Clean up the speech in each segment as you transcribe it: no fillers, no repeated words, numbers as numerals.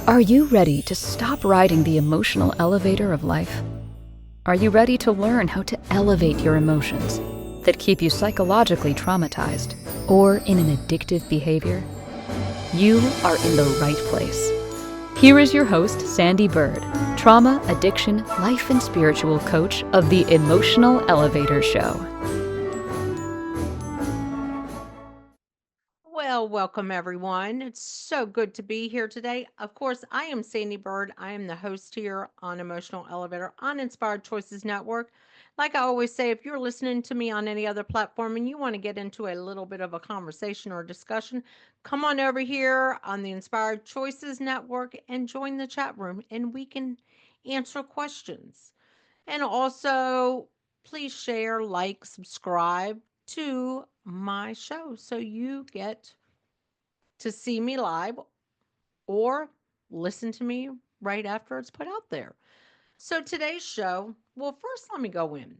Are you ready to stop riding the emotional elevator of life? Are you ready to learn how to elevate your emotions that keep you psychologically traumatized or in an addictive behavior? You are in the right place. Here is your host, Sandee Byrd, trauma, addiction, life, and spiritual coach of the Emotional Elevator Show. Well, welcome everyone. It's so good to be here today. Of course, I am Sandee Byrd. I am the host here on Emotional Elevator on Inspired Choices Network. Like I always say, if you're listening to me on any other platform and you want to get into a little bit of a conversation or discussion, come on over here on the Inspired Choices Network and join the chat room and we can answer questions. And also, please share, like, subscribe to my show so you get to see me live or listen to me right after it's put out there. So today's show, well, first let me go in.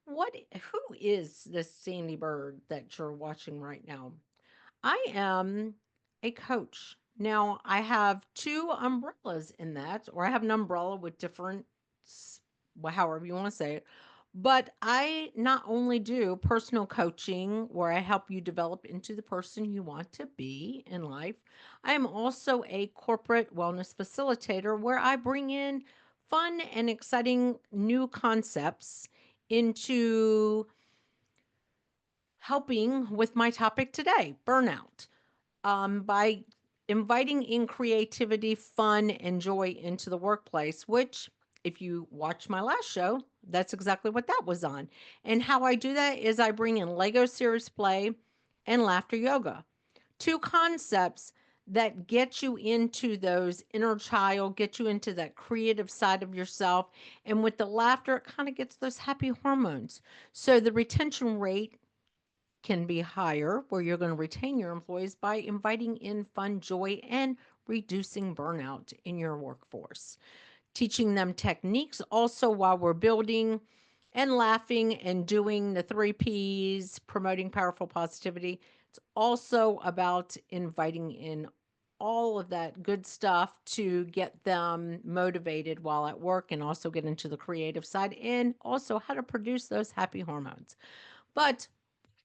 Who is this Sandy Bird that you're watching right now? I am a coach. Now, I have two umbrellas in that, or I have an umbrella with different, well, however you want to say it. But I not only do personal coaching where I help you develop into the person you want to be in life, I am also a corporate wellness facilitator where I bring in fun and exciting new concepts into helping with my topic today, burnout, by inviting in creativity, fun, and joy into the workplace, which, if you watch my last show, that's exactly what that was on. And how I do that is I bring in Lego series play and laughter yoga, two concepts that get you into those inner child, get you into that creative side of yourself. And with the laughter, it kind of gets those happy hormones. So the retention rate can be higher, where you're going to retain your employees by inviting in fun, joy, and reducing burnout in your workforce. Teaching them techniques also while we're building and laughing and doing the three P's, promoting powerful positivity. It's also about inviting in all of that good stuff to get them motivated while at work and also get into the creative side and also how to produce those happy hormones. But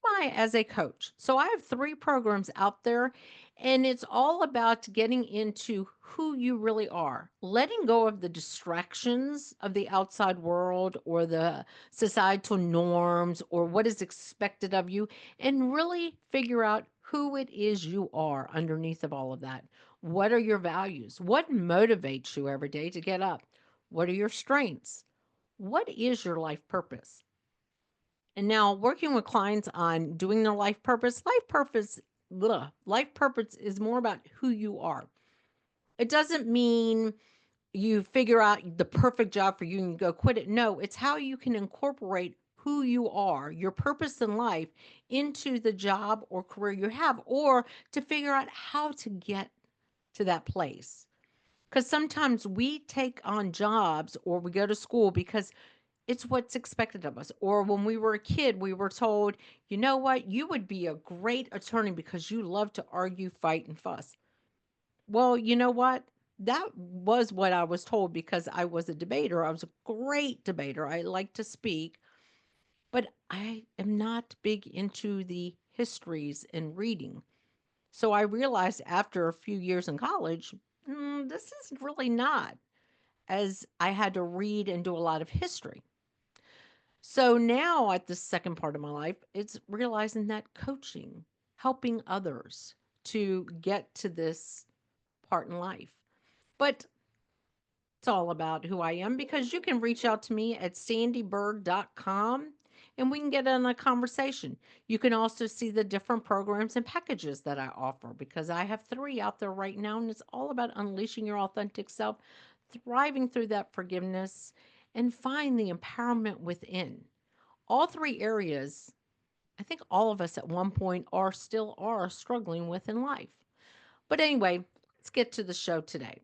I as a coach. So I have 3 programs out there, and it's all about getting into who you really are, letting go of the distractions of the outside world or the societal norms or what is expected of you, and really figure out who it is you are underneath of all of that. What are your values? What motivates you every day to get up? What are your strengths? What is your life purpose? And now working with clients on doing their life purpose is more about who you are. It doesn't mean you figure out the perfect job for you and you go quit it. No, it's how you can incorporate who you are, your purpose in life into the job or career you have, or to figure out how to get to that place. Because sometimes we take on jobs or we go to school because it's what's expected of us. Or when we were a kid, we were told, you know what, you would be a great attorney because you love to argue, fight, and fuss. Well, you know what? That was what I was told because I was a debater. I was a great debater. I like to speak, but I am not big into the histories and reading. So I realized after a few years in college, this is really not, as I had to read and do a lot of history. So now at the second part of my life, it's realizing that coaching, helping others to get to this part in life. But it's all about who I am because you can reach out to me at sandeebird.com and we can get in a conversation. You can also see the different programs and packages that I offer because I have 3 out there right now and it's all about unleashing your authentic self, thriving through that forgiveness and find the empowerment within. All 3 areas, I think all of us at one point are still are struggling with in life. But anyway, let's get to the show today.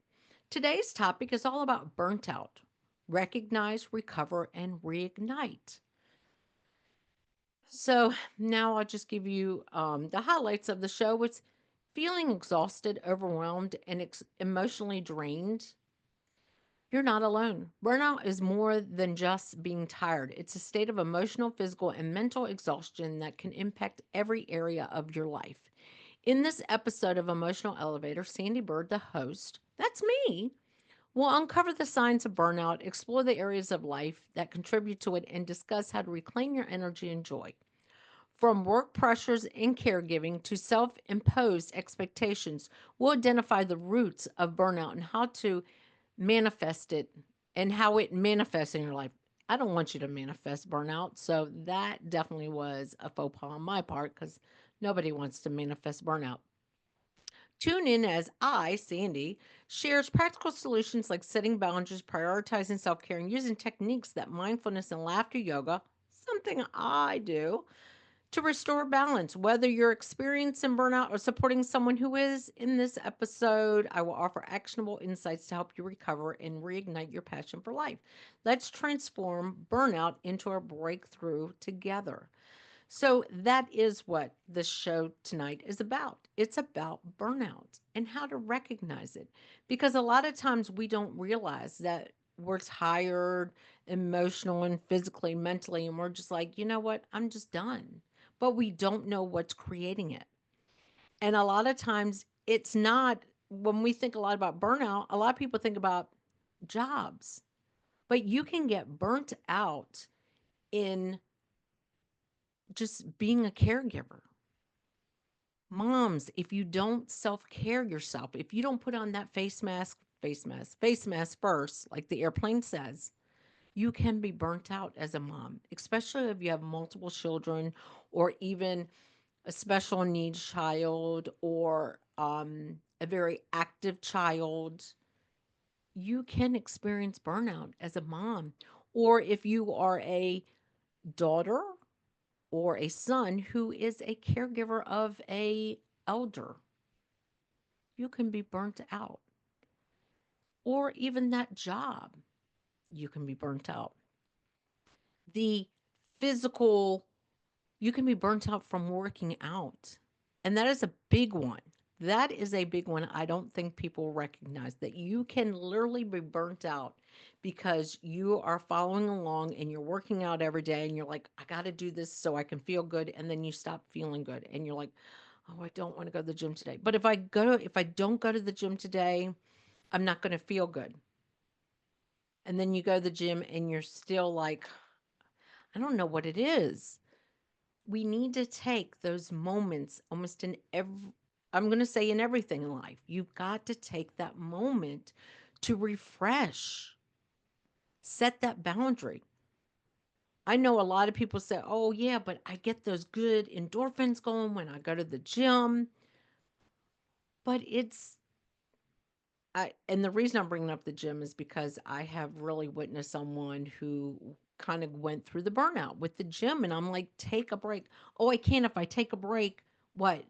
Today's topic is all about burnt out. Recognize, recover, and reignite. So now I'll just give you the highlights of the show. Feeling exhausted, overwhelmed, and emotionally drained, you're not alone. Burnout is more than just being tired. It's a state of emotional, physical, and mental exhaustion that can impact every area of your life. In this episode of Emotional Elevator, Sandee Byrd, the host, that's me, will uncover the signs of burnout, explore the areas of life that contribute to it, and discuss how to reclaim your energy and joy. From work pressures and caregiving to self imposed expectations, we'll identify the roots of burnout and how to manifest it and how it manifests in your life. I don't want you to manifest burnout. So that definitely was a faux pas on my part because nobody wants to manifest burnout. Tune in as I, Sandy, shares practical solutions like setting boundaries, prioritizing self care, and using techniques that mindfulness and laughter yoga, something I do, to restore balance. Whether you're experiencing burnout or supporting someone who is, in this episode, I will offer actionable insights to help you recover and reignite your passion for life. Let's transform burnout into a breakthrough together. So, that is what this show tonight is about. It's about burnout and how to recognize it. Because a lot of times we don't realize that we're tired, emotional, and physically, mentally, and we're just like, you know what, I'm just done. But we don't know what's creating it. And a lot of times it's not, when we think a lot about burnout, a lot of people think about jobs, but you can get burnt out in just being a caregiver. Moms, if you don't self care yourself, if you don't put on that face mask first, like the airplane says, you can be burnt out as a mom, especially if you have multiple children or even a special needs child or a very active child. You can experience burnout as a mom. Or if you are a daughter or a son who is a caregiver of a elder, you can be burnt out. Or even that job, you can be burnt out. The physical, you can be burnt out from working out. And that is a big one. That is a big one. I don't think people recognize that you can literally be burnt out because you are following along and you're working out every day and you're like, I got to do this so I can feel good. And then you stop feeling good and you're like, oh, I don't want to go to the gym today. But if I don't go to the gym today, I'm not going to feel good. And then you go to the gym and you're still like, I don't know what it is. We need to take those moments almost in every, I'm going to say in everything in life. You've got to take that moment to refresh, set that boundary. I know a lot of people say, oh, yeah, but I get those good endorphins going when I go to the gym. But and the reason I'm bringing up the gym is because I have really witnessed someone who kind of went through the burnout with the gym. And I'm like, take a break. Oh, I can't. If I take a break, what,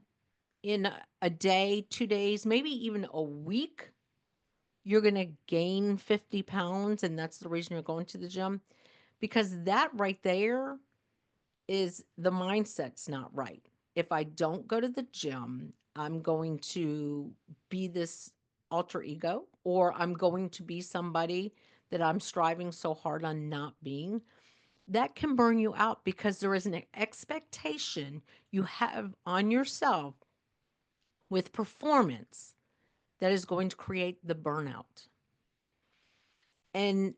in a day, 2 days, maybe even a week, you're going to gain 50 pounds. And that's the reason you're going to the gym. Because that right there is the mindset's not right. If I don't go to the gym, I'm going to be this alter ego, or I'm going to be somebody that I'm striving so hard on not being. That can burn you out because there is an expectation you have on yourself with performance that is going to create the burnout. And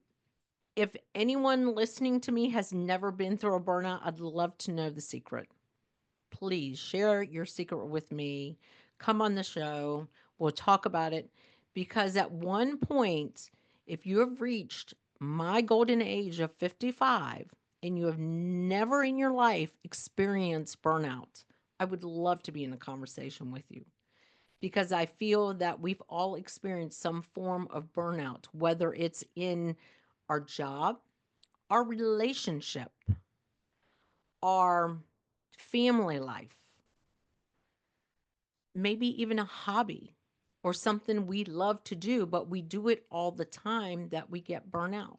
if anyone listening to me has never been through a burnout, I'd love to know the secret. Please share your secret with me. Come on the show. We'll talk about it. Because at one point, if you have reached my golden age of 55 and you have never in your life experienced burnout, I would love to be in a conversation with you because I feel that we've all experienced some form of burnout, whether it's in our job, our relationship, our family life, maybe even a hobby or something we love to do, but we do it all the time that we get burnout.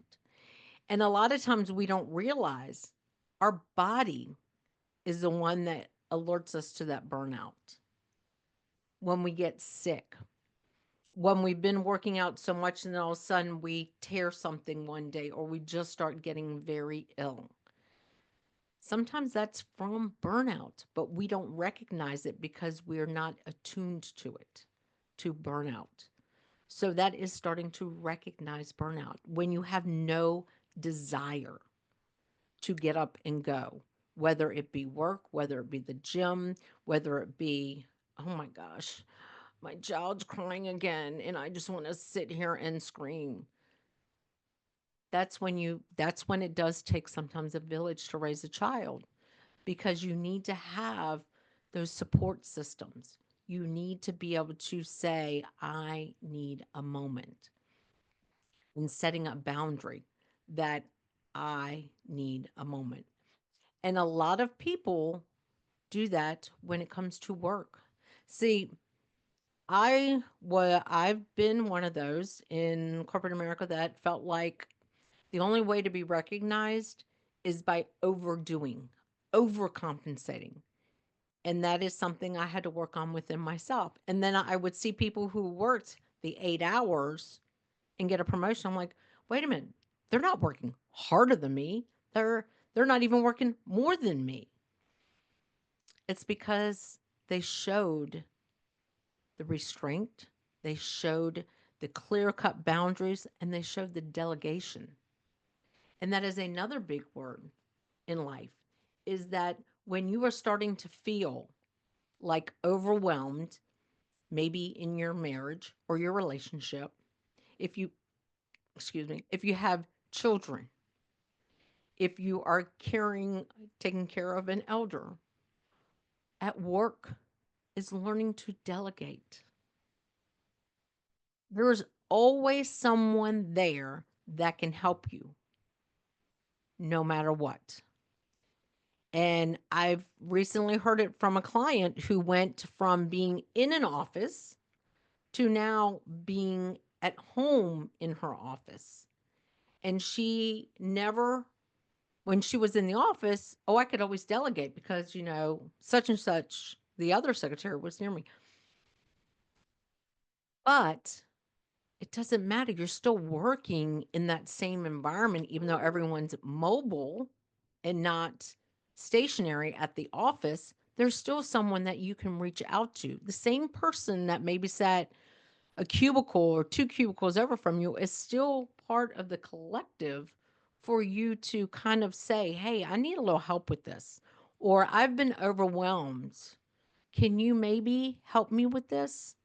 And a lot of times we don't realize our body is the one that alerts us to that burnout. when we get sick, when we've been working out so much and then all of a sudden we tear something one day or we just start getting very ill. Sometimes that's from burnout, but we don't recognize it because we're not attuned to it, to burnout. So that is starting to recognize burnout when you have no desire to get up and go, whether it be work, whether it be the gym, whether it be, oh my gosh, my child's crying again and I just want to sit here and scream. That's when it does take sometimes a village to raise a child because you need to have those support systems. You need to be able to say, I need a moment, and setting a boundary that I need a moment. And a lot of people do that when it comes to work. See, I've been one of those in corporate America that felt like the only way to be recognized is by overdoing, overcompensating. And that is something I had to work on within myself. And then I would see people who worked the 8 hours and get a promotion. I'm like, wait a minute, they're not working harder than me. They're not even working more than me. It's because they showed the restraint, they showed the clear cut boundaries, and they showed the delegation. And that is another big word in life is that when you are starting to feel like overwhelmed, maybe in your marriage or your relationship, if you, excuse me, if you have children, if you are taking care of an elder at work, is learning to delegate. There's always someone there that can help you no matter what. And I've recently heard it from a client who went from being in an office to now being at home in her office. And she never, when she was in the office, oh, I could always delegate because, such and such, the other secretary was near me. But it doesn't matter. You're still working in that same environment, even though everyone's mobile and not stationary at the office. There's still someone that you can reach out to. The same person that maybe sat a cubicle or two cubicles over from you is still part of the collective for you to kind of say, hey, I need a little help with this. Or I've been overwhelmed. Can you maybe help me with this?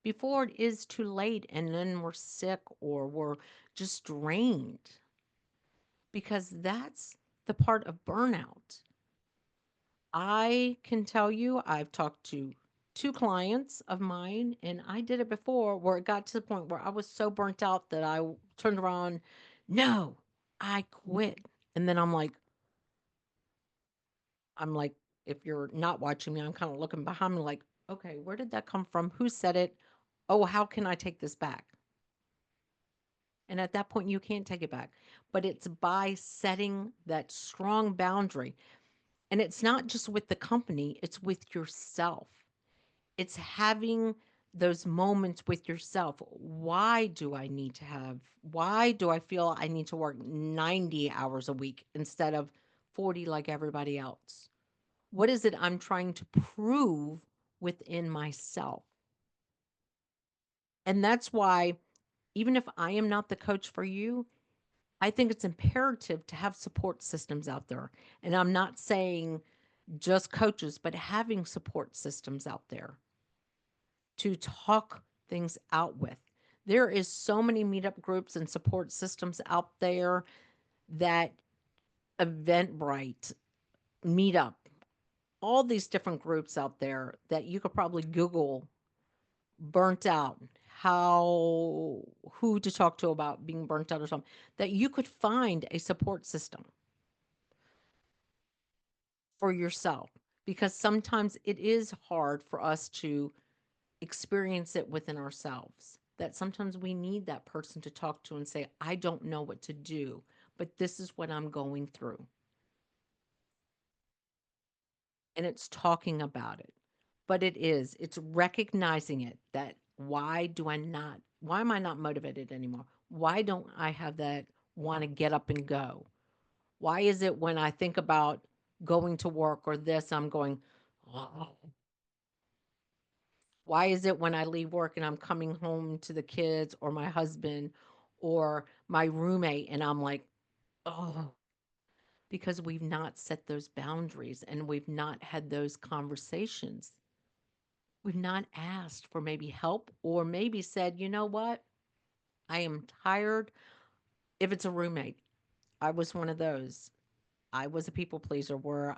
Before it is too late and then we're sick or we're just drained because that's the part of burnout. I can tell you, I've talked to two clients of mine, and I did it before where it got to the point where I was so burnt out that I turned around, no, I quit. And then I'm like, if you're not watching me, I'm kind of looking behind me like, okay, where did that come from? Who said it? Oh, how can I take this back? And at that point, you can't take it back. But it's by setting that strong boundary. And it's not just with the company, it's with yourself. It's having those moments with yourself. Why do I feel I need to work 90 hours a week instead of 40 like everybody else? What is it I'm trying to prove within myself? And that's why, even if I am not the coach for you, I think it's imperative to have support systems out there. And I'm not saying just coaches, but having support systems out there to talk things out with. There is so many meetup groups and support systems out there that Eventbrite, Meetup, all these different groups out there that you could probably Google burnt out, how who to talk to about being burnt out or something, that you could find a support system for yourself because sometimes it is hard for us to experience it within ourselves. That sometimes we need that person to talk to and say, I don't know what to do, but this is what I'm going through. And it's talking about it. but it's recognizing it, that why am I not motivated anymore? Why don't I have that want to get up and go? Why is it when I think about going to work or this, I'm going, "Ugh." Why is it when I leave work and I'm coming home to the kids or my husband or my roommate and I'm like, oh, because we've not set those boundaries and we've not had those conversations. We've not asked for maybe help or maybe said, you know what? I am tired. If it's a roommate, I was one of those. I was a people pleaser where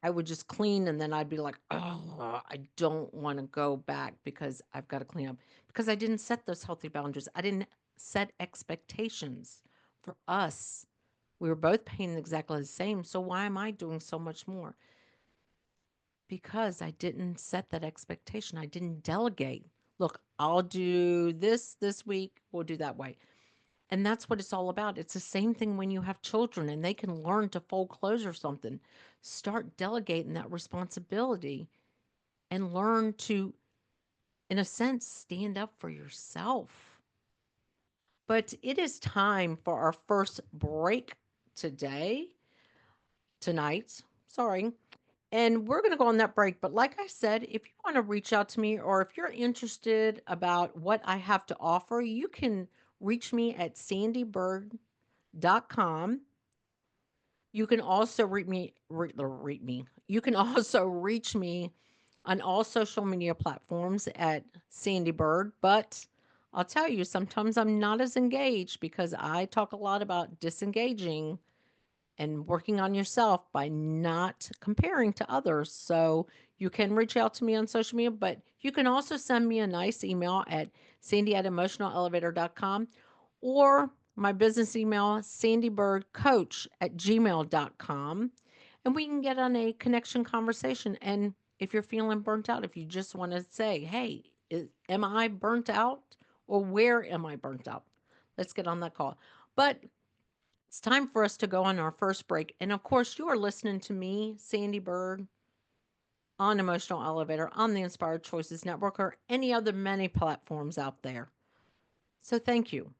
I would just clean and then I'd be like, oh, I don't want to go back because I've got to clean up because I didn't set those healthy boundaries. I didn't set expectations for us. We were both paying exactly the same. So why am I doing so much more? Because I didn't set that expectation. I didn't delegate. Look, I'll do this week. We'll do that way. And that's what it's all about. It's the same thing when you have children and they can learn to fold clothes or something. Start delegating that responsibility and learn to, in a sense, stand up for yourself. But it is time for our first break today, tonight. Sorry. And we're going to go on that break. But like I said, if you want to reach out to me or if you're interested about what I have to offer, you can reach me at sandeebyrd.com. You can also read me. You can also reach me on all social media platforms at Sandee Byrd, but I'll tell you, sometimes I'm not as engaged because I talk a lot about disengaging and working on yourself by not comparing to others. So you can reach out to me on social media, but you can also send me a nice email at sandy@emotionalelevator.com or my business email, sandeebirdcoach@gmail.com. And we can get on a connection conversation. And if you're feeling burnt out, if you just want to say, hey, am I burnt out or where am I burnt out? Let's get on that call. But it's time for us to go on our first break. And of course, you are listening to me, Sandee Byrd, on Emotional Elevator, on the Inspired Choices Network, or any other many platforms out there. So thank you.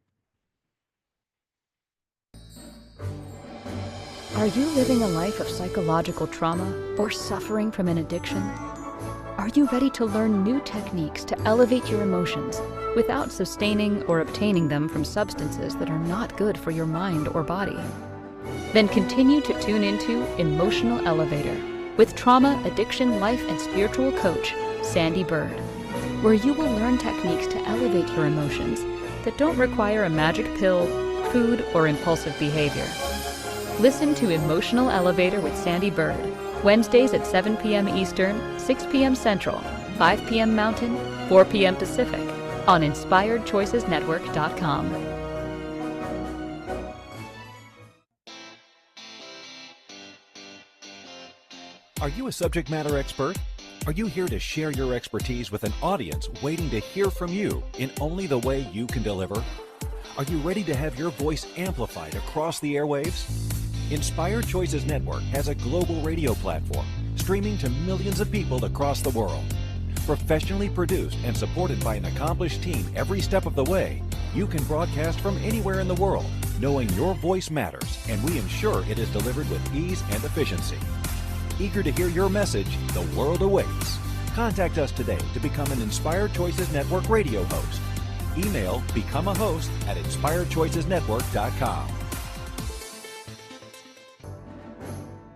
Are you living a life of psychological trauma or suffering from an addiction? Are you ready to learn new techniques to elevate your emotions without sustaining or obtaining them from substances that are not good for your mind or body? Then continue to tune into Emotional Elevator with trauma, addiction, life, and spiritual coach, Sandee Byrd, where you will learn techniques to elevate your emotions that don't require a magic pill, food, or impulsive behavior. Listen to Emotional Elevator with Sandee Byrd, Wednesdays at 7 p.m. Eastern, 6 p.m. Central, 5 p.m. Mountain, 4 p.m. Pacific, on InspiredChoicesNetwork.com. Are you a subject matter expert? Are you here to share your expertise with an audience waiting to hear from you in only the way you can deliver? Are you ready to have your voice amplified across the airwaves? Inspired Choices Network has a global radio platform streaming to millions of people across the world. Professionally produced and supported by an accomplished team every step of the way, you can broadcast from anywhere in the world, knowing your voice matters, and we ensure it is delivered with ease and efficiency. Eager to hear your message, the world awaits. Contact us today to become an Inspired Choices Network radio host. Email become a host at inspiredchoicesnetwork.com.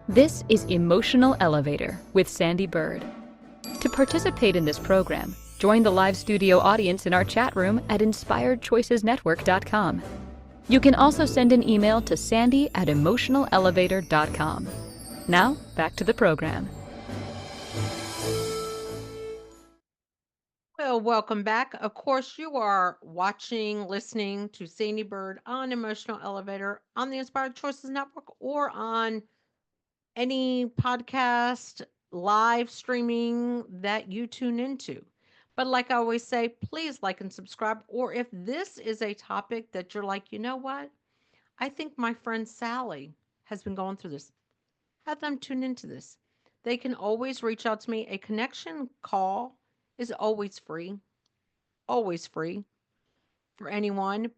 This is Emotional Elevator with Sandee Byrd. To participate in this program, join the live studio audience in our chat room at inspiredchoicesnetwork.com. You can also send an email to sandy@emotionalelevator.com. Now, back to the program. Well, welcome back. Of course, you are watching, listening to Sandee Byrd on Emotional Elevator on the Inspired Choices Network or on any podcast, live streaming that you tune into. But like I always say, please like and subscribe. Or if this is a topic that you're like, you know what? I think my friend Sally has been going through this. Have them tune into this They can always reach out to me. A connection call is always free for anyone.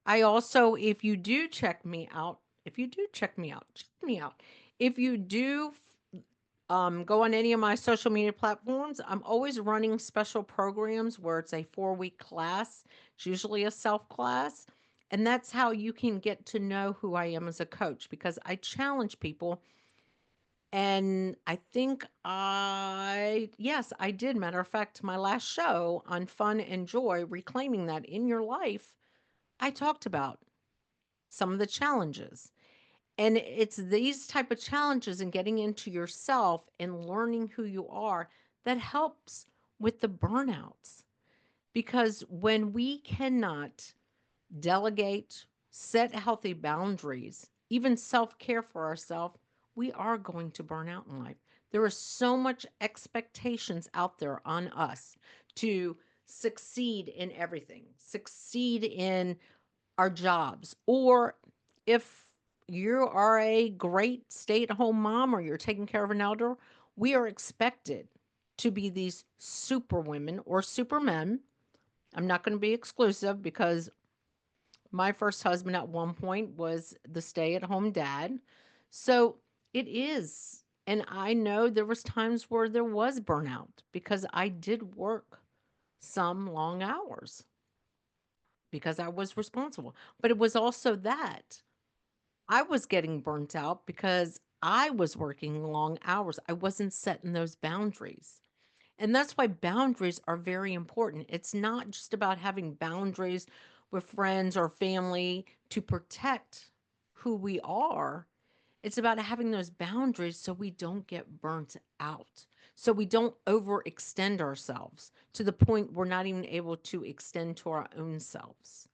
I also, if you do check me out, if you do check me out, check me out. If you do go on any of my social media platforms, I'm always running special programs where it's a 4-week class. It's usually a self class. And that's how you can get to know who I am as a coach because I challenge people. And I think yes, I did. Matter of fact, my last show on fun and joy, reclaiming that in your life, I talked about some of the challenges. And it's these type of challenges and getting into yourself and learning who you are that helps with the burnouts. Because when we cannot delegate, set healthy boundaries, even self-care for ourselves, we are going to burn out in life. There is so much expectations out there on us to succeed in everything, succeed in our jobs, or if you are a great stay-at-home mom or you're taking care of an elder, we are expected to be these super women or super men. I'm not going to be exclusive because my first husband at one point was the stay-at-home dad. So it is. And I know there was times where there was burnout because I did work some long hours because I was responsible. But it was also that I was getting burnt out because I was working long hours. I wasn't setting those boundaries. And that's why boundaries are very important. It's not just about having boundaries with friends or family to protect who we are. It's about having those boundaries so we don't get burnt out. So we don't overextend ourselves to the point we're not even able to extend to our own selves.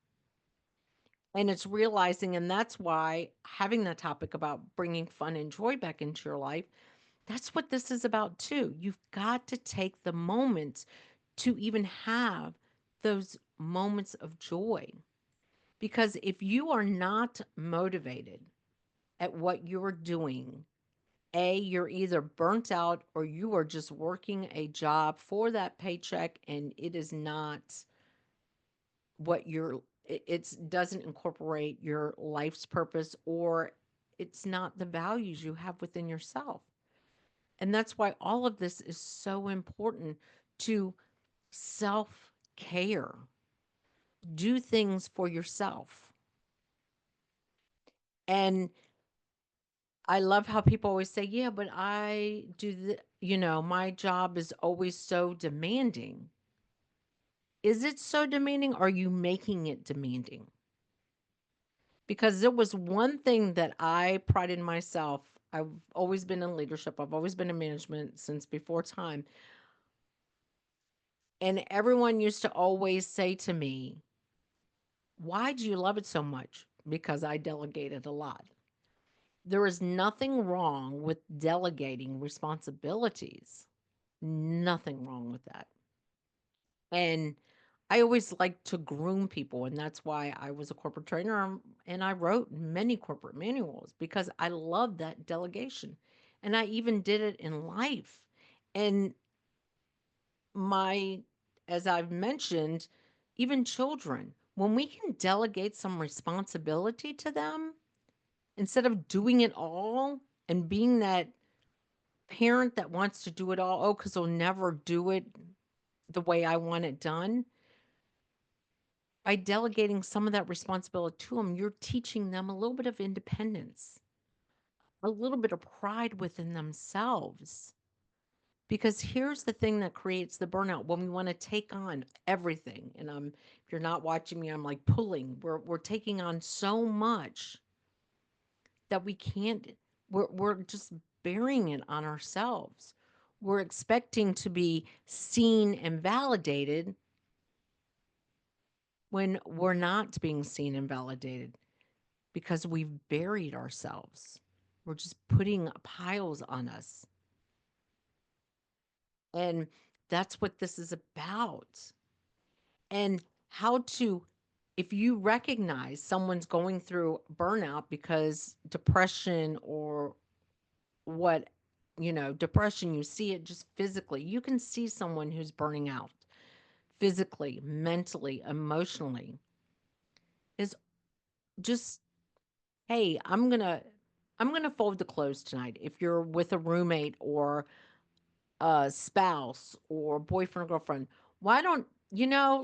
And it's realizing, and that's why having that topic about bringing fun and joy back into your life, that's what this is about too. You've got to take the moments to even have those moments of joy. Because if you are not motivated at what you're doing, you're either burnt out or you are just working a job for that paycheck and it is not what you're it's doesn't incorporate your life's purpose or it's not the values you have within yourself. And that's why all of this is so important to self-care. Do things for yourself. And I love how people always say, "Yeah, but I do my job is always so demanding." Is it so demanding? Are you making it demanding? Because there was one thing that I prided myself. I've always been in leadership. I've always been in management since before time. And everyone used to always say to me, "Why do you love it so much?" Because I delegated a lot. There is nothing wrong with delegating responsibilities. Nothing wrong with that. And I always like to groom people, and that's why I was a corporate trainer and I wrote many corporate manuals because I love that delegation. And I even did it in life. And my, as I've mentioned, even children, when we can delegate some responsibility to them instead of doing it all and being that parent that wants to do it all, oh, because they'll never do it the way I want it done. By delegating some of that responsibility to them, you're teaching them a little bit of independence, a little bit of pride within themselves. Because here's the thing that creates the burnout when we want to take on everything. And if you're not watching me, I'm like pulling. We're taking on so much that we can't, we're just bearing it on ourselves. We're expecting to be seen and validated when we're not being seen and validated because we've buried ourselves. We're just putting piles on us. And that's what this is about. And how to, if you recognize someone's going through burnout because depression or whatever, depression, you see it just physically. You can see someone who's burning out physically, mentally, emotionally, is just, hey, I'm going to fold the clothes tonight. If you're with a roommate or a spouse or boyfriend or girlfriend, why don't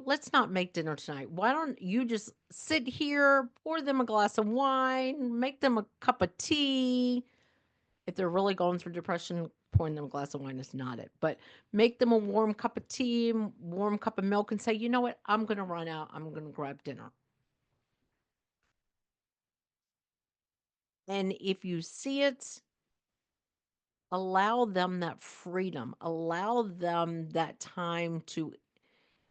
let's not make dinner tonight. Why don't you just sit here, pour them a glass of wine, make them a cup of tea. If they're really going through depression, pouring them a glass of wine is not it. But make them a warm cup of tea, warm cup of milk, and say, you know what? I'm going to run out. I'm going to grab dinner. And if you see it, allow them that freedom, allow them that time to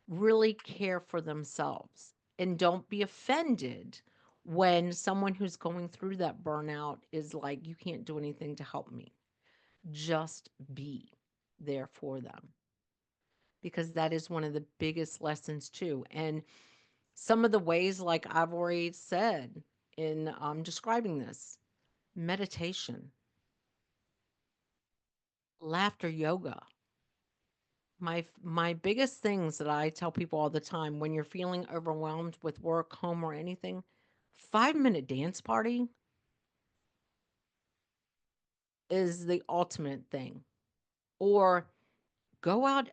really care for themselves. And don't be offended when someone who's going through that burnout is like, you can't do anything to help me. Just be there for them, because that is one of the biggest lessons too. And some of the ways, like I've already said in describing this, meditation, laughter yoga. My biggest things that I tell people all the time, when you're feeling overwhelmed with work, home, or anything, 5-minute dance party is the ultimate thing. Or go out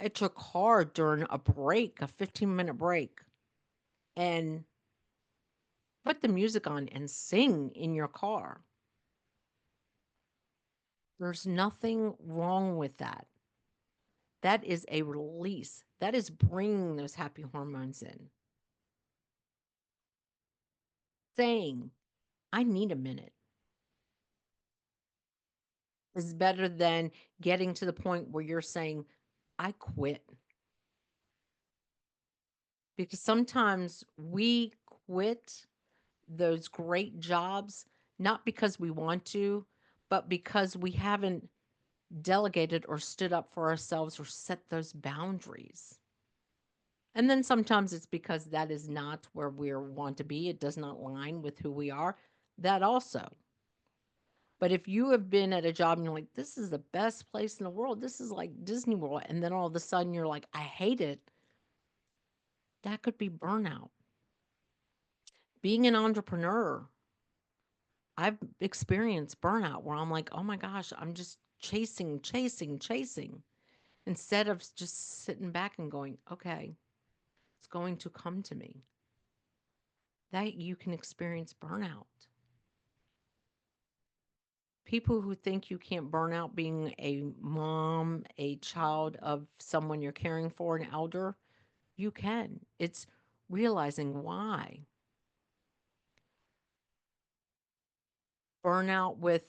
at your car during a break, a 15-minute break, and put the music on and sing in your car. There's nothing wrong with that. That is a release. That is bringing those happy hormones in. Saying, I need a minute, is better than getting to the point where you're saying, I quit. Because sometimes we quit those great jobs, not because we want to, but because we haven't delegated or stood up for ourselves or set those boundaries. And then sometimes it's because that is not where we want to be. It does not align with who we are. That also. But if you have been at a job and you're like, this is the best place in the world, this is like Disney World, and then all of a sudden you're like, I hate it, that could be burnout. Being an entrepreneur, I've experienced burnout where I'm like, oh my gosh, I'm just chasing, chasing, chasing, instead of just sitting back and going, okay, it's going to come to me. That you can experience burnout. People who think you can't burn out being a mom, a child of someone you're caring for, an elder, you can. It's realizing why. Burnout with,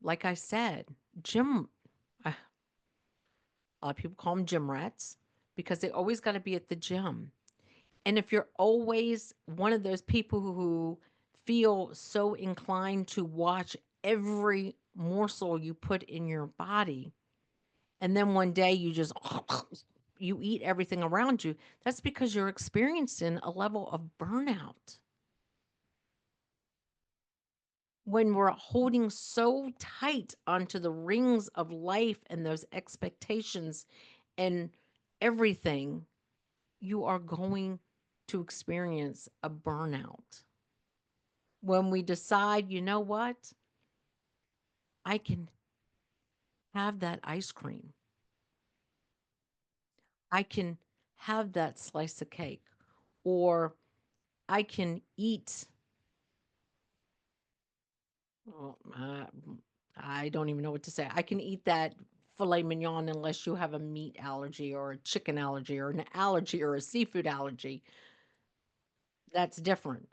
like I said, gym. A lot of people call them gym rats because they always got to be at the gym. And if you're always one of those people who feel so inclined to watch every morsel you put in your body, and then one day you just you eat everything around you, that's because you're experiencing a level of burnout. When we're holding so tight onto the rings of life and those expectations and everything, you are going to experience a burnout. When we decide, you know what, I can have that ice cream, I can have that slice of cake, or I can eat. Well, I don't even know what to say. I can eat that filet mignon unless you have a meat allergy or a chicken allergy or an allergy or a seafood allergy. That's different.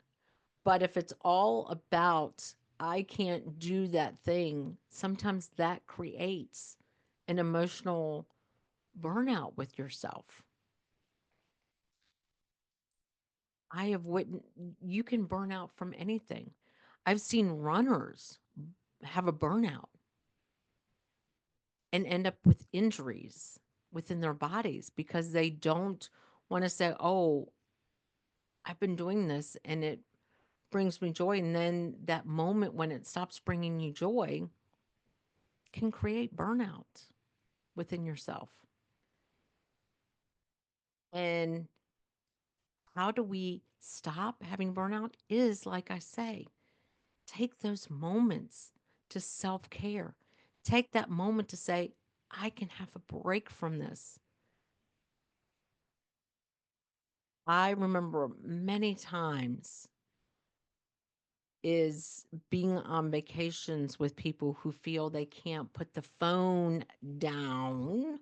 But if it's all about, I can't do that thing, sometimes that creates an emotional burnout with yourself. I have witnessed, you can burn out from anything. I've seen runners have a burnout and end up with injuries within their bodies because they don't want to say, oh, I've been doing this and it brings me joy. And then that moment when it stops bringing you joy can create burnout within yourself. And how do we stop having burnout is, like I say, take those moments to self care. Take that moment to say, I can have a break from this. I remember many times is being on vacations with people who feel they can't put the phone down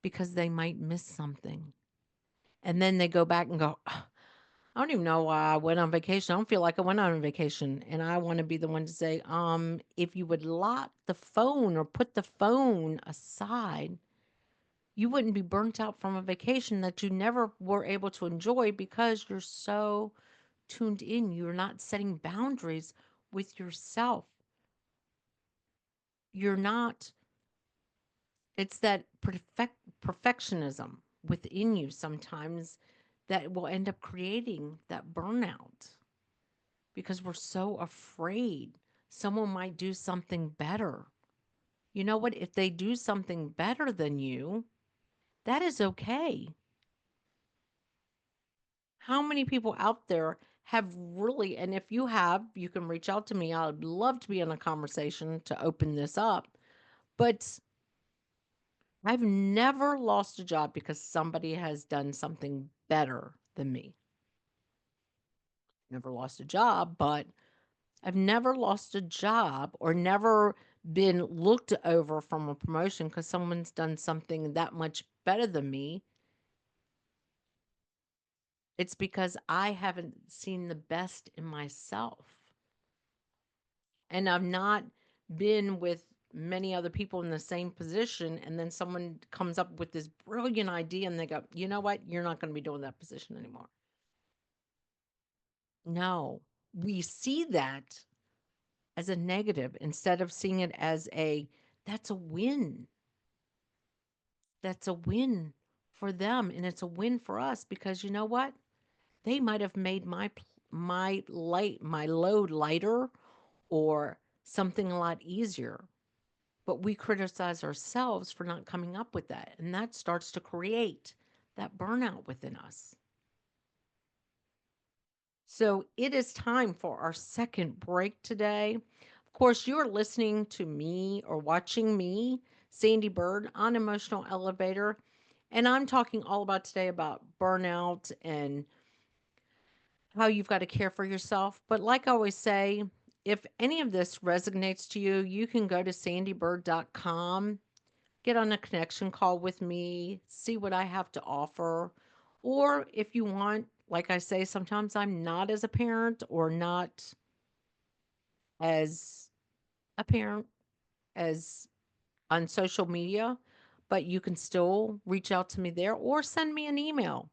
because they might miss something. And then they go back and go, "Ah, I don't even know why I went on vacation. I don't feel like I went on vacation." And I want to be the one to say, if you would lock the phone or put the phone aside, you wouldn't be burnt out from a vacation that you never were able to enjoy because you're so tuned in. You're not setting boundaries with yourself. You're not, it's that perfectionism within you sometimes that will end up creating that burnout because we're so afraid someone might do something better. You know what? If they do something better than you, that is okay. How many people out there have really, and if you have, you can reach out to me. I'd love to be in a conversation to open this up. But I've never lost a job because somebody has done something better than me. Never lost a job, but I've never lost a job or never been looked over from a promotion because someone's done something that much better than me. It's because I haven't seen the best in myself. And I've not been with many other people in the same position. And then someone comes up with this brilliant idea and they go, you know what? You're not going to be doing that position anymore. No, we see that as a negative instead of seeing it as that's a win. That's a win for them. And it's a win for us because you know what? They might have made my load lighter or something a lot easier. But we criticize ourselves for not coming up with that. And that starts to create that burnout within us. So it is time for our second break today. Of course, you're listening to me or watching me, Sandee Byrd, on Emotional Elevator. And I'm talking all about today about burnout and how you've got to care for yourself. But like I always say, if any of this resonates to you, you can go to sandeebyrd.com, get on a connection call with me, see what I have to offer. Or if you want, like I say, sometimes I'm not as a parent or not as apparent as on social media, but you can still reach out to me there or send me an email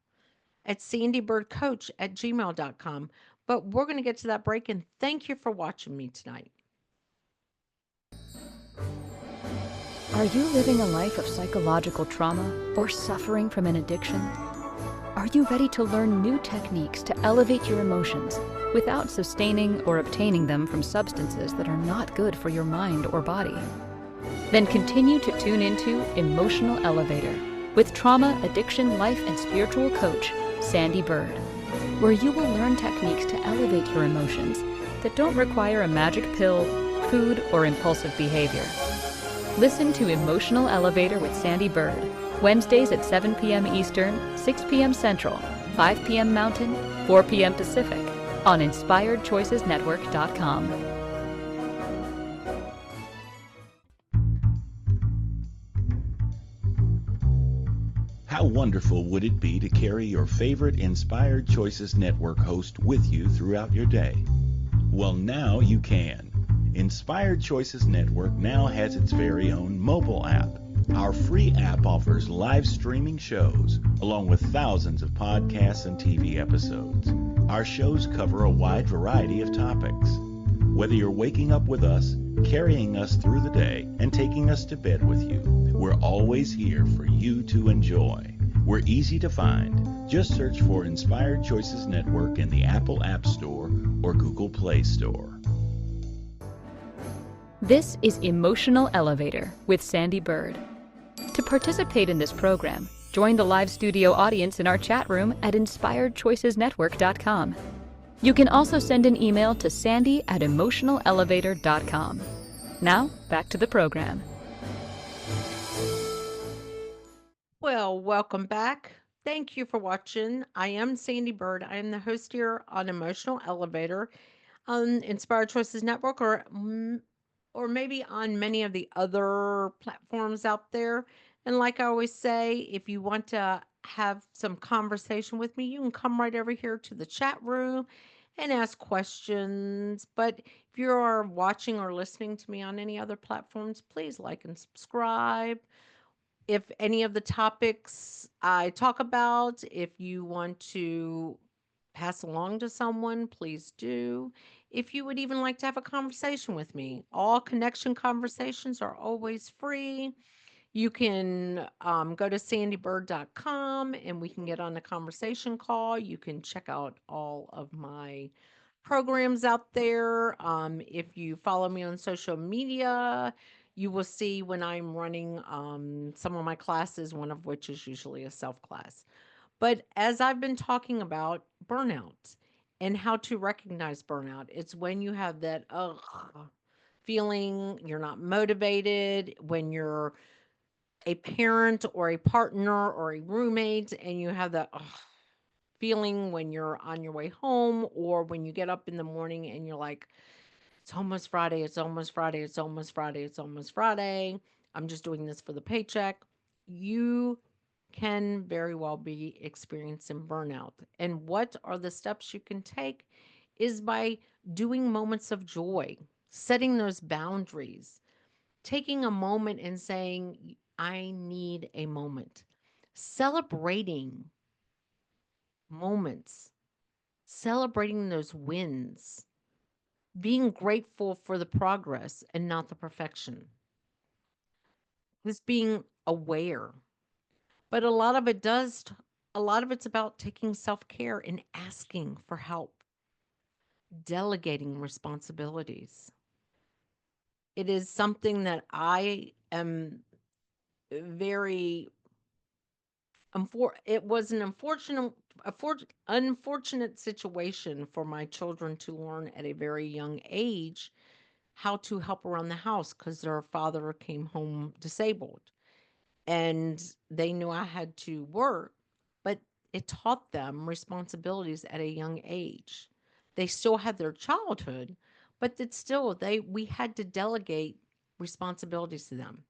at sandeebirdcoach@gmail.com. But we're going to get to that break, and thank you for watching me tonight. Are you living a life of psychological trauma or suffering from an addiction? Are you ready to learn new techniques to elevate your emotions without sustaining or obtaining them from substances that are not good for your mind or body? Then continue to tune into Emotional Elevator with trauma, addiction, life, and spiritual coach, Sandee Byrd, where you will learn techniques to elevate your emotions that don't require a magic pill, food, or impulsive behavior. Listen to Emotional Elevator with Sandee Byrd, Wednesdays at 7 p.m. Eastern, 6 p.m. Central, 5 p.m. Mountain, 4 p.m. Pacific, on InspiredChoicesNetwork.com. How wonderful would it be to carry your favorite Inspired Choices Network host with you throughout your day? Well, now you can. Inspired Choices Network now has its very own mobile app. Our free app offers live streaming shows, along with thousands of podcasts and TV episodes. Our shows cover a wide variety of topics. Whether you're waking up with us, carrying us through the day, and taking us to bed with you, we're always here for you to enjoy. We're easy to find. Just search for Inspired Choices Network in the Apple App Store or Google Play Store. This is Emotional Elevator with Sandee Byrd. To participate in this program, join the live studio audience in our chat room at inspiredchoicesnetwork.com. You can also send an email to sandy@emotionalelevator.com. Now, back to the program. Well, welcome back. Thank you for watching. I am Sandee Byrd. I am the host here on Emotional Elevator on Inspired Choices Network, or maybe on many of the other platforms out there. And like I always say, if you want to have some conversation with me, you can come right over here to the chat room and ask questions. But if you are watching or listening to me on any other platforms, please like and subscribe. If any of the topics I talk about, if you want to pass along to someone, please do. If you would even like to have a conversation with me, all connection conversations are always free. You can go to sandeebird.com and we can get on a conversation call. You can check out all of my programs out there. If you follow me on social media, you will see when I'm running some of my classes, one of which is usually a self class. But as I've been talking about burnout and how to recognize burnout, it's when you have that feeling you're not motivated, when you're a parent or a partner or a roommate, and you have that feeling when you're on your way home or when you get up in the morning and you're like, it's almost Friday, it's almost Friday, it's almost Friday, it's almost Friday. I'm just doing this for the paycheck. You can very well be experiencing burnout. And what are the steps you can take is by doing moments of joy, setting those boundaries, taking a moment and saying, I need a moment, celebrating moments, celebrating those wins, being grateful for the progress and not the perfection, just being aware. But a lot of it's about taking self care and asking for help, delegating responsibilities. It is something that I am very it was an unfortunate situation for my children to learn at a very young age how to help around the house because their father came home disabled and they knew I had to work, but it taught them responsibilities at a young age. They still had their childhood, but that still we had to delegate responsibilities to them.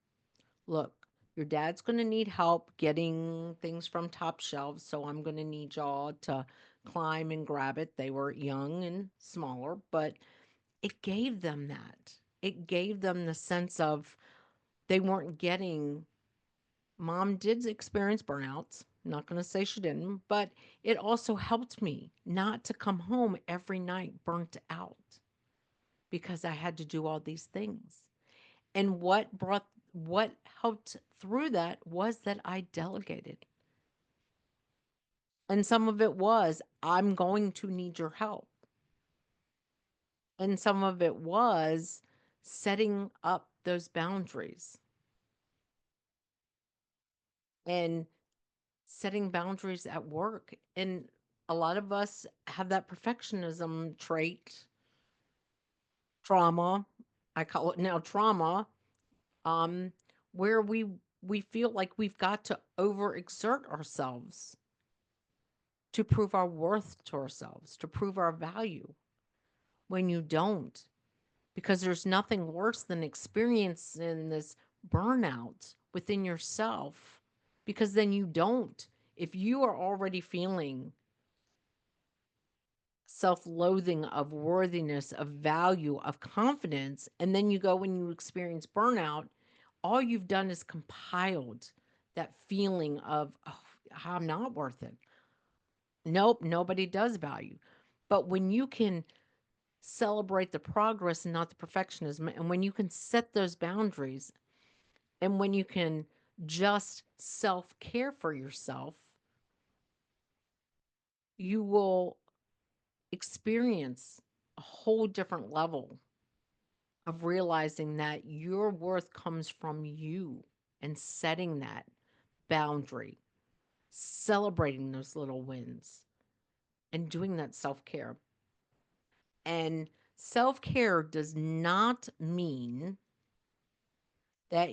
Look, your dad's going to need help getting things from top shelves, so I'm going to need y'all to climb and grab it. They were young and smaller, but it gave them that. It gave them the sense of they weren't getting. Mom did experience burnouts. I'm not going to say she didn't, but it also helped me not to come home every night burnt out because I had to do all these things. And what helped through that was that I delegated. And some of it was, I'm going to need your help. And some of it was setting up those boundaries and setting boundaries at work. And a lot of us have that perfectionism trait, trauma. I call it now trauma, um, where we feel like we've got to overexert ourselves to prove our worth to ourselves, to prove our value when you don't. Because there's nothing worse than experiencing this burnout within yourself, because then you don't. If you are already feeling self loathing of worthiness, of value, of confidence, and then you go and you experience burnout, all you've done is compiled that feeling of, oh, I'm not worth it. Nope, nobody does value. But when you can celebrate the progress and not the perfectionism, and when you can set those boundaries, and when you can just self care for yourself, you will experience a whole different level of realizing that your worth comes from you and setting that boundary, celebrating those little wins, and doing that self care. And self care does not mean that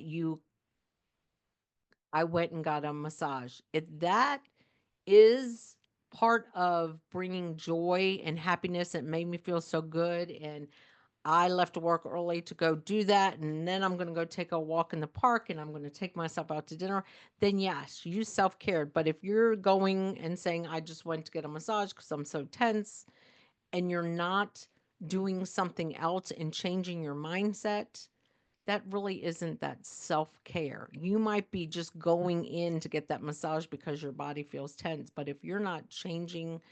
I went and got a massage. If that is part of bringing joy and happiness, it made me feel so good. And I left work early to go do that. And then I'm going to go take a walk in the park and I'm going to take myself out to dinner. Then, yes, you self cared. But if you're going and saying, I just went to get a massage because I'm so tense, and you're not doing something else and changing your mindset, that really isn't that self-care. You might be just going in to get that massage because your body feels tense, but if you're not changing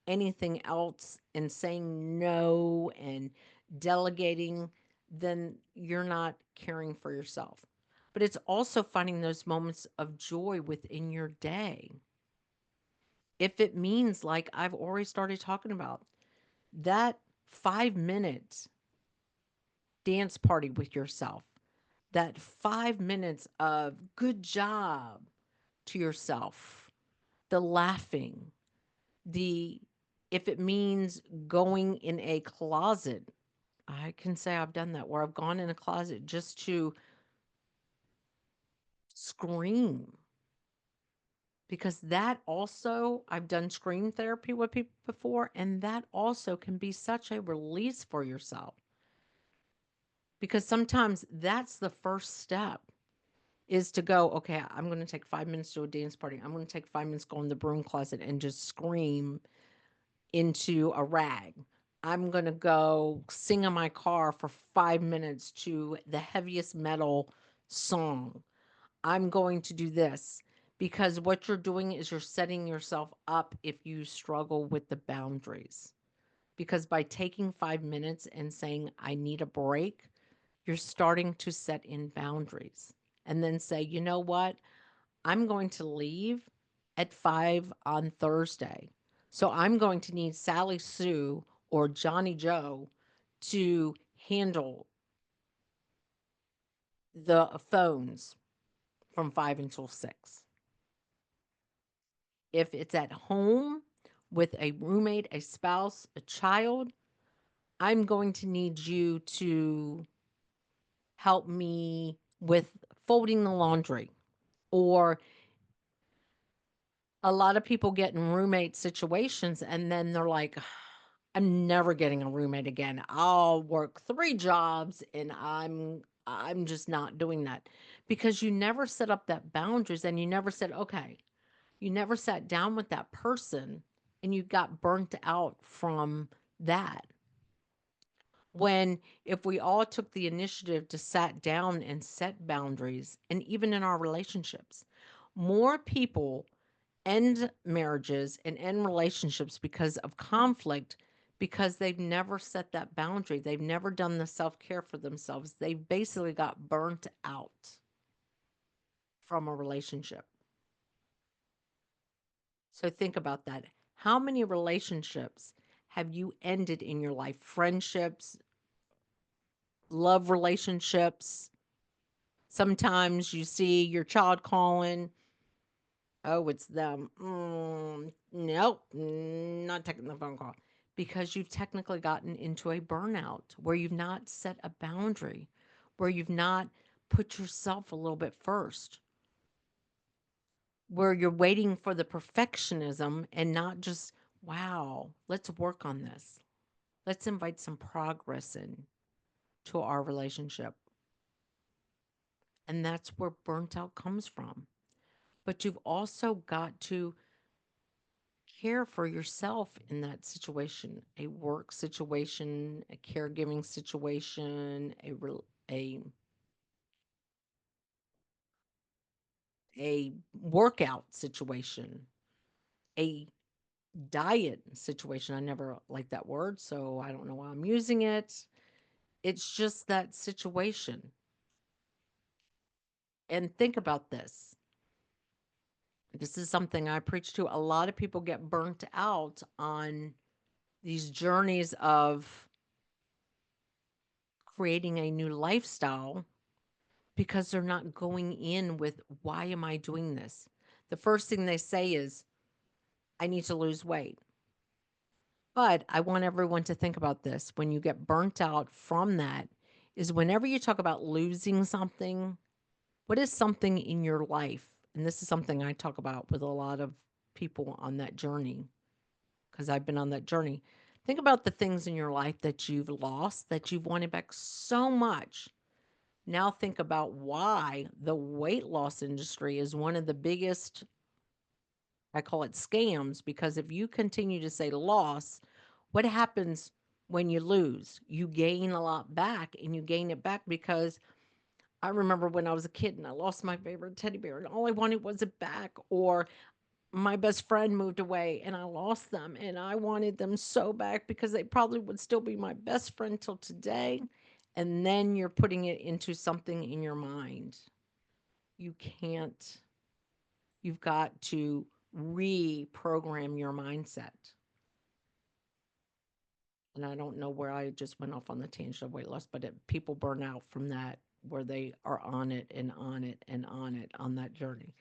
anything else and saying no and delegating, then you're not caring for yourself. But it's also finding those moments of joy within your day. If it means, like I've already started talking about, that 5 minute dance party with yourself, that 5 minutes of good job to yourself, the laughing, the, if it means going in a closet, I can say I've done that where I've gone in a closet just to scream. Because that also, I've done scream therapy with people before, and that also can be such a release for yourself. Because sometimes that's the first step is to go, okay, I'm going to take 5 minutes to a dance party. I'm going to take 5 minutes, go in the broom closet and just scream into a rag. I'm going to go sing in my car for 5 minutes to the heaviest metal song. I'm going to do this because what you're doing is you're setting yourself up if you struggle with the boundaries. Because by taking 5 minutes and saying, I need a break, you're starting to set in boundaries and then say, you know what? I'm going to leave at 5 on Thursday. So I'm going to need Sally Sue or Johnny Joe to handle the phones from 5 until 6. If it's at home with a roommate, a spouse, a child, I'm going to need you to help me with folding the laundry. Or a lot of people get in roommate situations and then they're like, I'm never getting a roommate again. I'll work 3 jobs and I'm just not doing that because you never set up that boundaries and you never said, okay, you never sat down with that person and you got burnt out from that. When if we all took the initiative to sat down and set boundaries, and even in our relationships, more people end marriages and end relationships because of conflict because they've never set that boundary. They've never done the self-care for themselves. They basically got burnt out from a relationship. So think about that. How many relationships have you ended in your life? Friendships, love relationships. Sometimes you see your child calling. Oh, it's them. Nope, not taking the phone call. Because you've technically gotten into a burnout where you've not set a boundary, where you've not put yourself a little bit first, where you're waiting for the perfectionism and not just, wow, let's work on this. Let's invite some progress in to our relationship. And that's where burnt out comes from. But you've also got to care for yourself in that situation, a work situation, a caregiving situation, a a workout situation, a diet situation. I never like that word, so I don't know why I'm using it. It's just that situation. And think about this. This is something I preach to. A lot of people get burnt out on these journeys of creating a new lifestyle because they're not going in with, why am I doing this? The first thing they say is, I need to lose weight. But I want everyone to think about this. When you get burnt out from that, is whenever you talk about losing something, what is something in your life? And this is something I talk about with a lot of people on that journey because I've been on that journey. Think about the things in your life that you've lost that you've wanted back so much. Now think about why the weight loss industry is one of the biggest, I call it scams, because if you continue to say loss, what happens when you lose? You gain a lot back, and you gain it back because I remember when I was a kid and I lost my favorite teddy bear and all I wanted was it back, or my best friend moved away and I lost them and I wanted them so back because they probably would still be my best friend till today. And then you're putting it into something in your mind. You can't, you've got to reprogram your mindset. And I don't know where I just went off on the tangent of weight loss, but people burn out from that, where they are on it and on it and on it on that journey.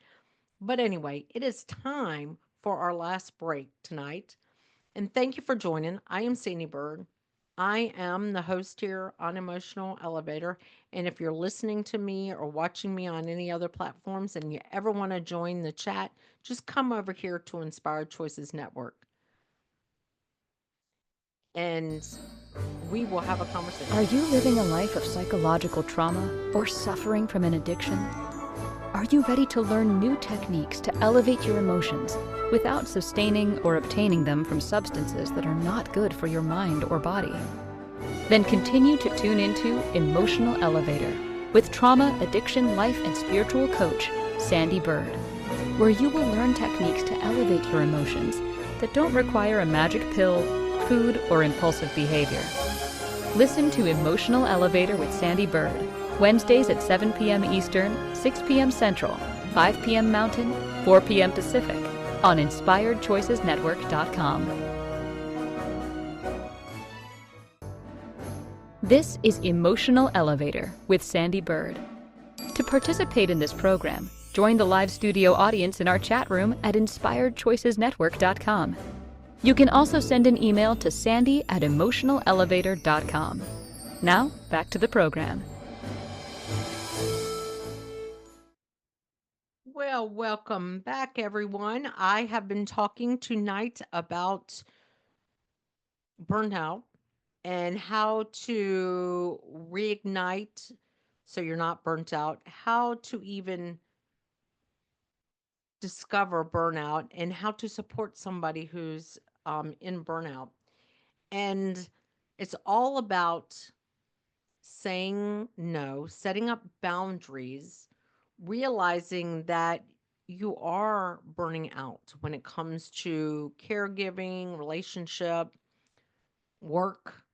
But anyway, it is time for our last break tonight. And thank you for joining. I am Sandee Byrd. I am the host here on Emotional Elevator. And if you're listening to me or watching me on any other platforms and you ever want to join the chat, just come over here to Inspired Choices Network and we will have a Are conversation. you living a life of psychological trauma or suffering from an addiction? Are you ready to learn new techniques to elevate your emotions without sustaining or obtaining them from substances that are not good for your mind or body? Then continue to tune into Emotional Elevator with trauma, addiction, life, and spiritual coach, Sandee Byrd, where you will learn techniques to elevate your emotions that don't require a magic pill, food, or impulsive behavior. Listen to Emotional Elevator with Sandee Byrd, Wednesdays at 7 p.m. Eastern, 6 p.m. Central, 5 p.m. Mountain, 4 p.m. Pacific, on InspiredChoicesNetwork.com. This is Emotional Elevator with Sandee Byrd. To participate in this program, join the live studio audience in our chat room at InspiredChoicesNetwork.com. You can also send an email to sandy@emotionalelevator.com. Now, back to the program. Well, welcome back, everyone. I have been talking tonight about burnout and how to reignite so you're not burnt out, how to even discover burnout, and how to support somebody who's in burnout. And it's all about saying no, setting up boundaries, realizing that you are burning out when it comes to caregiving, relationship, work.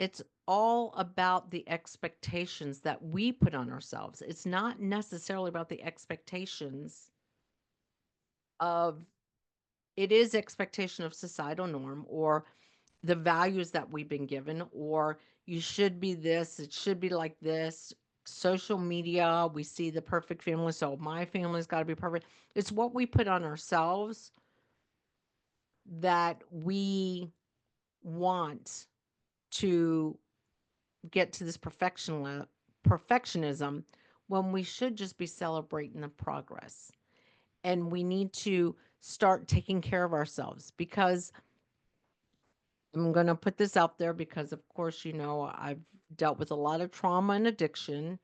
It's all about the expectations that we put on ourselves. It's not necessarily about the expectations of, it is expectation of societal norm or the values that we've been given, or you should be this, it should be like this. Social media, we see the perfect family, so my family's got to be perfect. It's what we put on ourselves that we want to get to this perfectionism when we should just be celebrating the progress. And we need to start taking care of ourselves because I'm going to put this out there because, of course, I've dealt with a lot of trauma and addiction,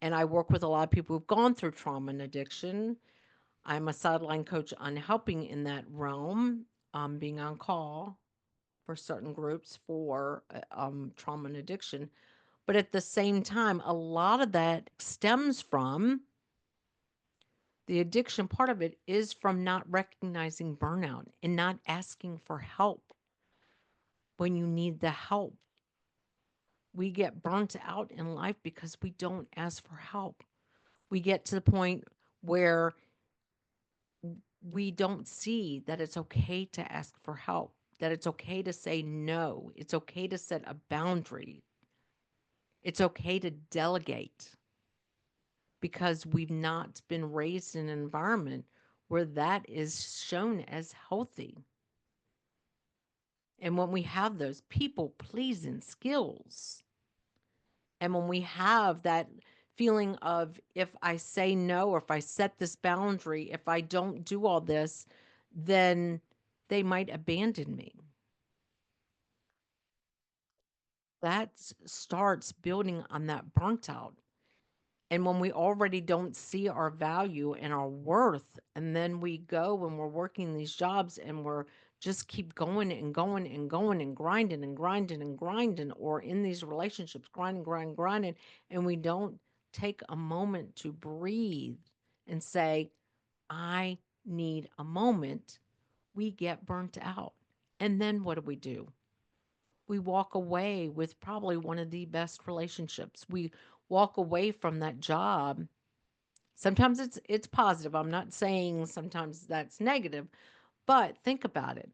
and I work with a lot of people who've gone through trauma and addiction. I'm a sideline coach on helping in that realm, being on call for certain groups for trauma and addiction. But at the same time, a lot of that stems from the addiction part of it is from not recognizing burnout and not asking for help when you need the help. We get burnt out in life because we don't ask for help. We get to the point where we don't see that it's okay to ask for help, that it's okay to say no, it's okay to set a boundary. It's okay to delegate because we've not been raised in an environment where that is shown as healthy. And when we have those people pleasing skills, and when we have that feeling of if I say no, or if I set this boundary, if I don't do all this, then they might abandon me. That starts building on that burnt out. And when we already don't see our value and our worth, and then we go and we're working these jobs and we're just keep going and going and going and grinding and grinding and grinding, or in these relationships, grinding, and we don't take a moment to breathe and say, I need a moment, we get burnt out. And then what do? We walk away with probably one of the best relationships. We walk away from that job. Sometimes it's positive. I'm not saying sometimes that's negative, but think about it.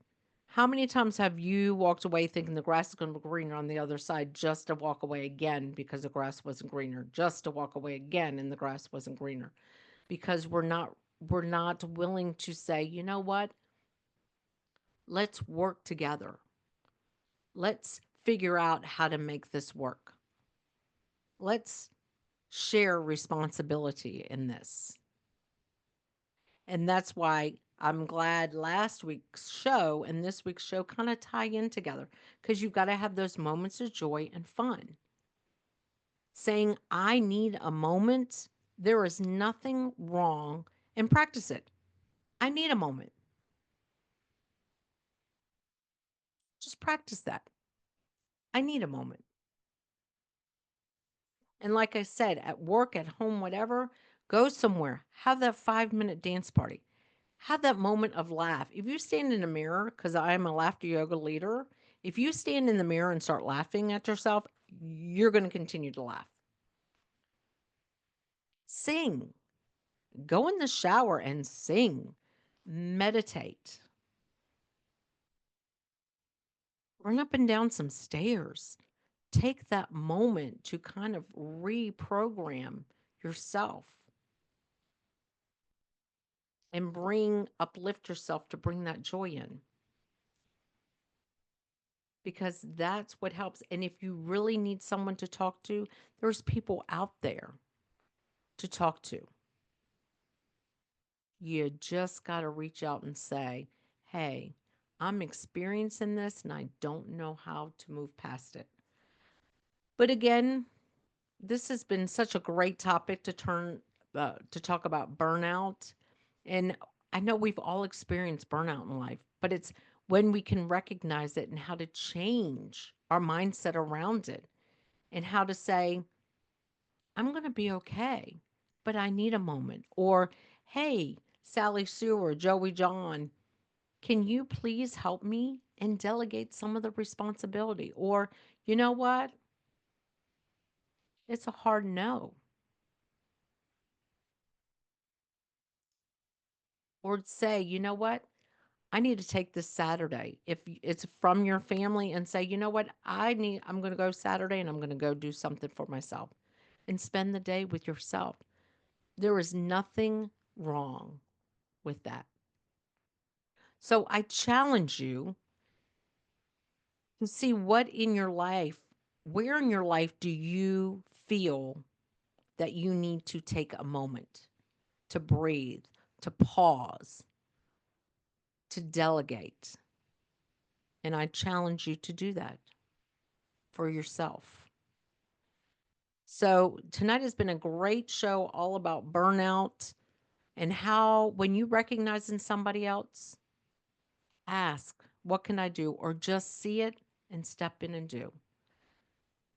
How many times have you walked away thinking the grass is going to be greener on the other side, just to walk away again because the grass wasn't greener, just to walk away again and the grass wasn't greener? Because we're not willing to say, you know what? Let's work together. Let's figure out how to make this work. Let's share responsibility in this. And that's why I'm glad last week's show and this week's show kind of tie in together, because you've got to have those moments of joy and fun. Saying, I need a moment, there is nothing wrong, and practice it. I need a moment. Just practice that. I need a moment. And like I said, at work, at home, whatever, go somewhere, have that 5-minute dance party. Have that moment of laugh. If you stand in the mirror, because I'm a laughter yoga leader, if you stand in the mirror and start laughing at yourself, you're going to continue to laugh. Sing. Go in the shower and sing. Meditate. Run up and down some stairs. Take that moment to kind of reprogram yourself and uplift yourself to bring that joy in. Because that's what helps. And if you really need someone to talk to, there's people out there to talk to. You just got to reach out and say, hey, I'm experiencing this and I don't know how to move past it. But again, this has been such a great topic to talk about burnout. And I know we've all experienced burnout in life, but it's when we can recognize it and how to change our mindset around it, and how to say, I'm going to be okay, but I need a moment. Or, hey, Sally Sue or Joey John, can you please help me and delegate some of the responsibility? Or, you know what? It's a hard no. Or say, you know what? I need to take this Saturday. If it's from your family, and say, you know what? I'm going to go Saturday and I'm going to go do something for myself and spend the day with yourself. There is nothing wrong with that. So I challenge you to see where in your life do you feel that you need to take a moment to breathe, to pause, to delegate. And I challenge you to do that for yourself. So tonight has been a great show all about burnout, and how when you recognize in somebody else, ask, what can I do? Or just see it and step in and do.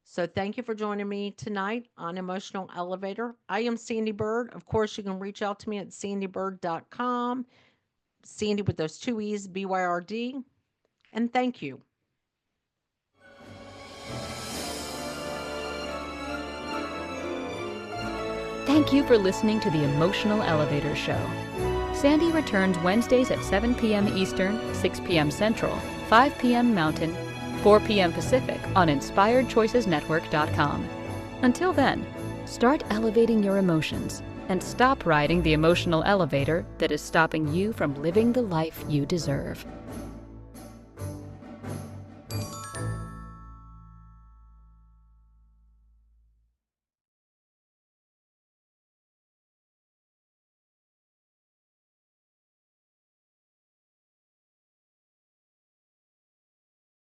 So thank you for joining me tonight on Emotional Elevator. I am Sandee Byrd. Of course, you can reach out to me at sandeebyrd.com. Sandee with those 2 E's, BYRD. And thank you. Thank you for listening to the Emotional Elevator Show. Sandee returns Wednesdays at 7 p.m. Eastern, 6 p.m. Central, 5 p.m. Mountain, 4 p.m. Pacific on InspiredChoicesNetwork.com. Until then, start elevating your emotions and stop riding the emotional elevator that is stopping you from living the life you deserve.